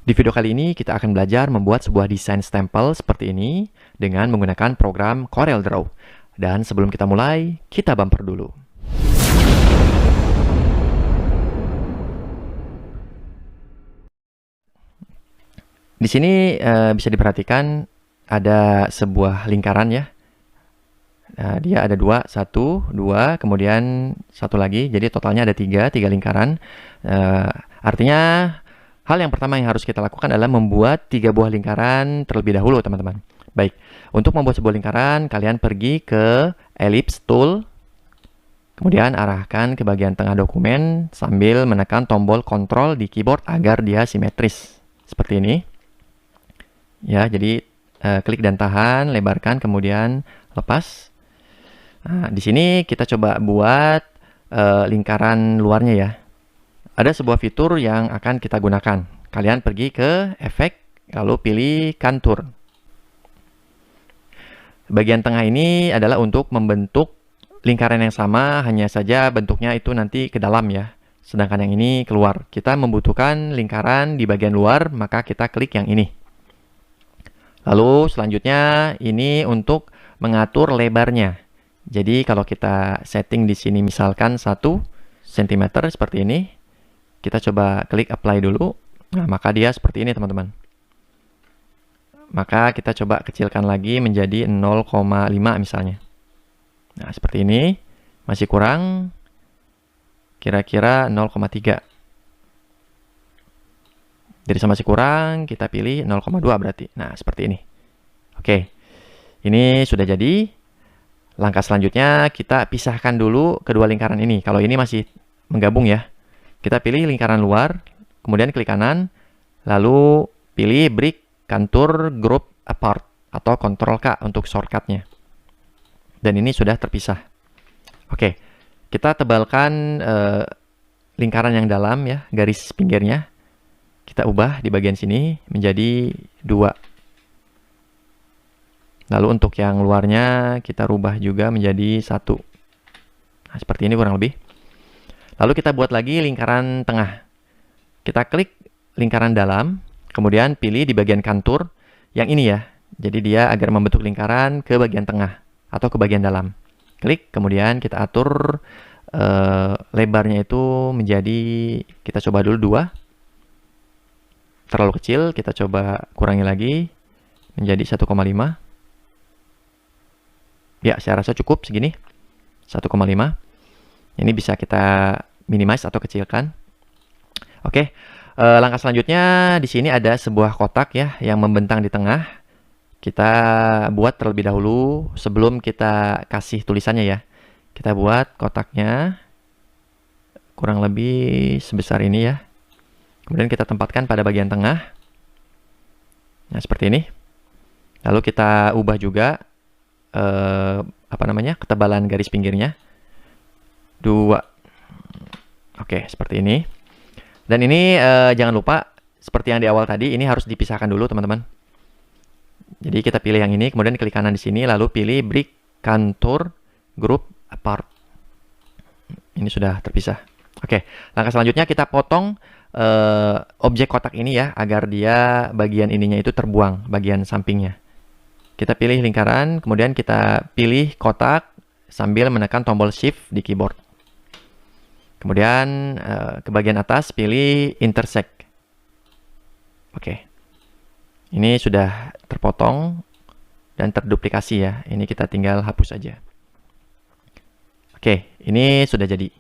Di video kali ini kita akan belajar membuat sebuah desain stempel seperti ini dengan menggunakan program CorelDRAW. Dan sebelum kita mulai, kita bumper dulu. Di sini bisa diperhatikan ada sebuah lingkaran ya. Dia ada satu, dua, kemudian satu lagi. Jadi totalnya ada tiga lingkaran. Artinya hal yang pertama yang harus kita lakukan adalah membuat 3 buah lingkaran terlebih dahulu, teman-teman. Baik, untuk membuat sebuah lingkaran, kalian pergi ke Ellipse Tool, kemudian arahkan ke bagian tengah dokumen sambil menekan tombol Ctrl di keyboard agar dia simetris. Seperti ini. Ya, jadi klik dan tahan, lebarkan, kemudian lepas. Nah, di sini kita coba buat lingkaran luarnya ya. Ada sebuah fitur yang akan kita gunakan. Kalian pergi ke efek, lalu pilih contour. Bagian tengah ini adalah untuk membentuk lingkaran yang sama, hanya saja bentuknya itu nanti ke dalam ya. Sedangkan yang ini keluar. Kita membutuhkan lingkaran di bagian luar, maka kita klik yang ini. Lalu selanjutnya ini untuk mengatur lebarnya. Jadi kalau kita setting di sini misalkan 1 cm seperti ini, kita coba klik apply dulu. Nah, maka dia seperti ini, teman-teman. Maka kita coba kecilkan lagi menjadi 0,5 misalnya. Nah, seperti ini. Masih kurang. Kira-kira 0,3. Jadi masih kurang, kita pilih 0,2 berarti. Nah, seperti ini. Oke. Ini sudah jadi. Langkah selanjutnya, kita pisahkan dulu kedua lingkaran ini. Kalau ini masih menggabung ya. Kita pilih lingkaran luar, kemudian klik kanan, lalu pilih Break Contour Group Apart, atau Ctrl K untuk shortcutnya. Dan ini sudah terpisah. Oke, kita tebalkan lingkaran yang dalam ya, garis pinggirnya. Kita ubah di bagian sini menjadi 2. Lalu untuk yang luarnya, kita rubah juga menjadi 1. Nah, seperti ini kurang lebih. Lalu kita buat lagi lingkaran tengah. Kita klik lingkaran dalam, kemudian pilih di bagian contour yang ini ya. Jadi dia agar membentuk lingkaran ke bagian tengah atau ke bagian dalam. Klik, kemudian kita atur lebarnya itu menjadi, kita coba dulu 2. Terlalu kecil, kita coba kurangi lagi menjadi 1,5. Ya, saya rasa cukup segini. 1,5. Ini bisa kita minimize atau kecilkan. Oke, langkah selanjutnya di sini ada sebuah kotak ya yang membentang di tengah. Kita buat terlebih dahulu sebelum kita kasih tulisannya ya. Kita buat kotaknya kurang lebih sebesar ini ya. Kemudian kita tempatkan pada bagian tengah. Nah, seperti ini. Lalu kita ubah juga ketebalan garis pinggirnya. 2. Oke, seperti ini. Dan ini jangan lupa, seperti yang di awal tadi, ini harus dipisahkan dulu, teman-teman. Jadi kita pilih yang ini, kemudian klik kanan di sini, lalu pilih Break Contour Group Apart. Ini sudah terpisah. Oke, langkah selanjutnya kita potong objek kotak ini ya, agar dia bagian ininya itu terbuang, bagian sampingnya. Kita pilih lingkaran, kemudian kita pilih kotak sambil menekan tombol Shift di keyboard. Kemudian ke bagian atas pilih intersect. Oke. Ini sudah terpotong dan terduplikasi ya. Ini kita tinggal hapus saja. Oke, ini sudah jadi.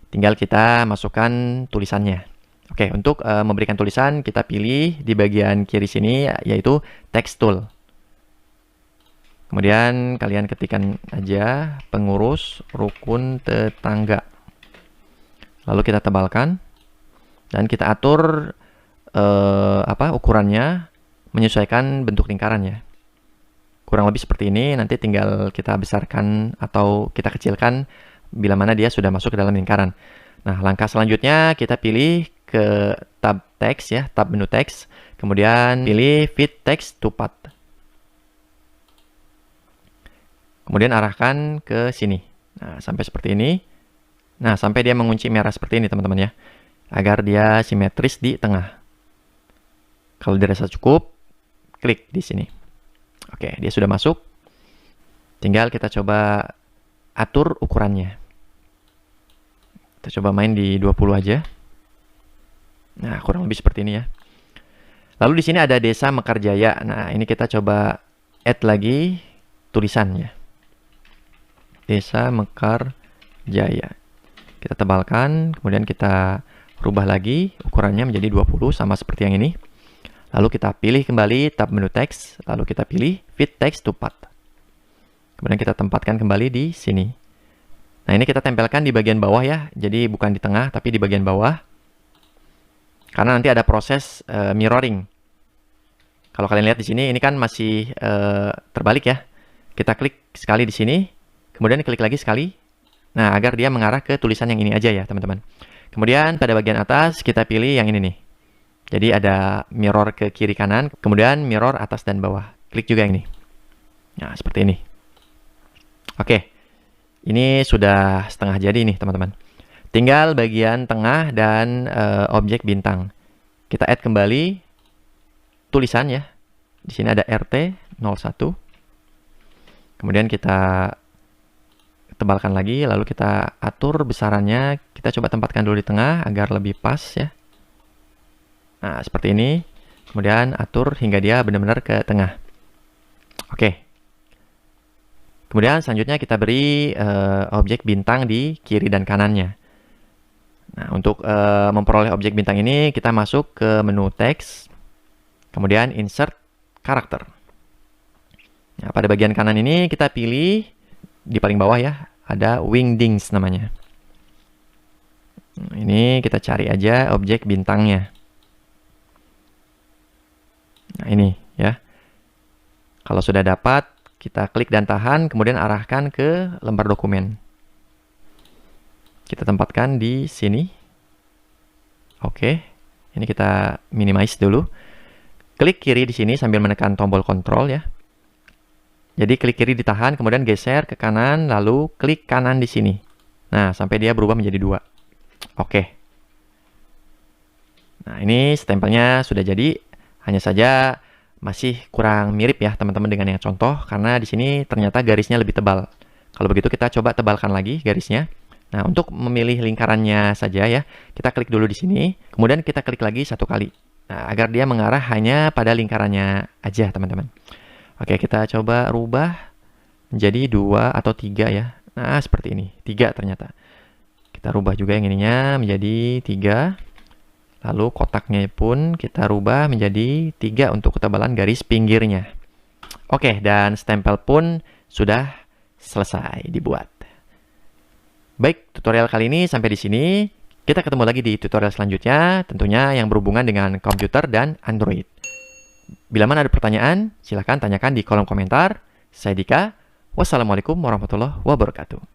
Tinggal kita masukkan tulisannya. Oke, untuk memberikan tulisan kita pilih di bagian kiri sini yaitu text tool. Kemudian kalian ketikkan aja pengurus rukun tetangga. Lalu kita tebalkan dan kita atur ukurannya menyesuaikan bentuk lingkarannya. Kurang lebih seperti ini, nanti tinggal kita besarkan atau kita kecilkan bila mana dia sudah masuk ke dalam lingkaran. Nah, langkah selanjutnya kita pilih ke tab text ya, tab menu text, kemudian pilih fit text to path. Kemudian arahkan ke sini. Nah, sampai seperti ini. Nah, sampai dia mengunci merah seperti ini, teman-teman ya. Agar dia simetris di tengah. Kalau dirasa cukup, klik di sini. Oke, dia sudah masuk. Tinggal kita coba atur ukurannya. Kita coba main di 20 aja. Nah, kurang lebih seperti ini ya. Lalu di sini ada Desa Mekarjaya. Nah, ini kita coba add lagi tulisannya. Desa Mekarjaya. Kita tebalkan, kemudian kita rubah lagi ukurannya menjadi 20 sama seperti yang ini. Lalu kita pilih kembali tab menu teks, lalu kita pilih fit text to path. Kemudian kita tempatkan kembali di sini. Nah, ini kita tempelkan di bagian bawah ya. Jadi bukan di tengah, tapi di bagian bawah. Karena nanti ada proses mirroring. Kalau kalian lihat di sini, ini kan masih terbalik ya. Kita klik sekali di sini, kemudian klik lagi sekali. Nah, agar dia mengarah ke tulisan yang ini aja ya, teman-teman. Kemudian pada bagian atas, kita pilih yang ini nih. Jadi ada mirror ke kiri kanan, kemudian mirror atas dan bawah. Klik juga yang ini. Nah, seperti ini. Oke. Ini sudah setengah jadi nih, teman-teman. Tinggal bagian tengah dan objek bintang. Kita add kembali tulisan ya. Di sini ada RT01. Kemudian kita tebalkan lagi, lalu kita atur besarannya. Kita coba tempatkan dulu di tengah agar lebih pas ya. Nah, seperti ini. Kemudian atur hingga dia benar-benar ke tengah. Oke. Kemudian selanjutnya kita beri objek bintang di kiri dan kanannya. Nah, untuk memperoleh objek bintang ini, kita masuk ke menu teks, kemudian insert karakter. Nah, pada bagian kanan ini kita pilih di paling bawah ya, ada wingdings namanya. Nah, ini kita cari aja objek bintangnya. Nah, ini ya. Kalau sudah dapat, kita klik dan tahan, kemudian arahkan ke lembar dokumen. Kita tempatkan di sini. Oke. Ini kita minimize dulu. Klik kiri di sini sambil menekan tombol kontrol ya. Jadi klik kiri ditahan, kemudian geser ke kanan, lalu klik kanan di sini. Nah, sampai dia berubah menjadi 2. Oke. Nah, ini stempelnya sudah jadi. Hanya saja masih kurang mirip ya teman-teman dengan yang contoh, karena di sini ternyata garisnya lebih tebal. Kalau begitu kita coba tebalkan lagi garisnya. Nah, untuk memilih lingkarannya saja ya, kita klik dulu di sini, kemudian kita klik lagi 1 kali. Nah, agar dia mengarah hanya pada lingkarannya aja teman-teman. Oke, kita coba rubah menjadi 2 atau 3 ya. Nah, seperti ini, 3 ternyata. Kita rubah juga yang ininya menjadi 3. Lalu kotaknya pun kita rubah menjadi 3 untuk ketebalan garis pinggirnya. Oke, dan stempel pun sudah selesai dibuat. Baik, tutorial kali ini sampai di sini. Kita ketemu lagi di tutorial selanjutnya, tentunya yang berhubungan dengan komputer dan Android. Bila mana ada pertanyaan, silahkan tanyakan di kolom komentar. Saya Dika. Wassalamualaikum warahmatullahi wabarakatuh.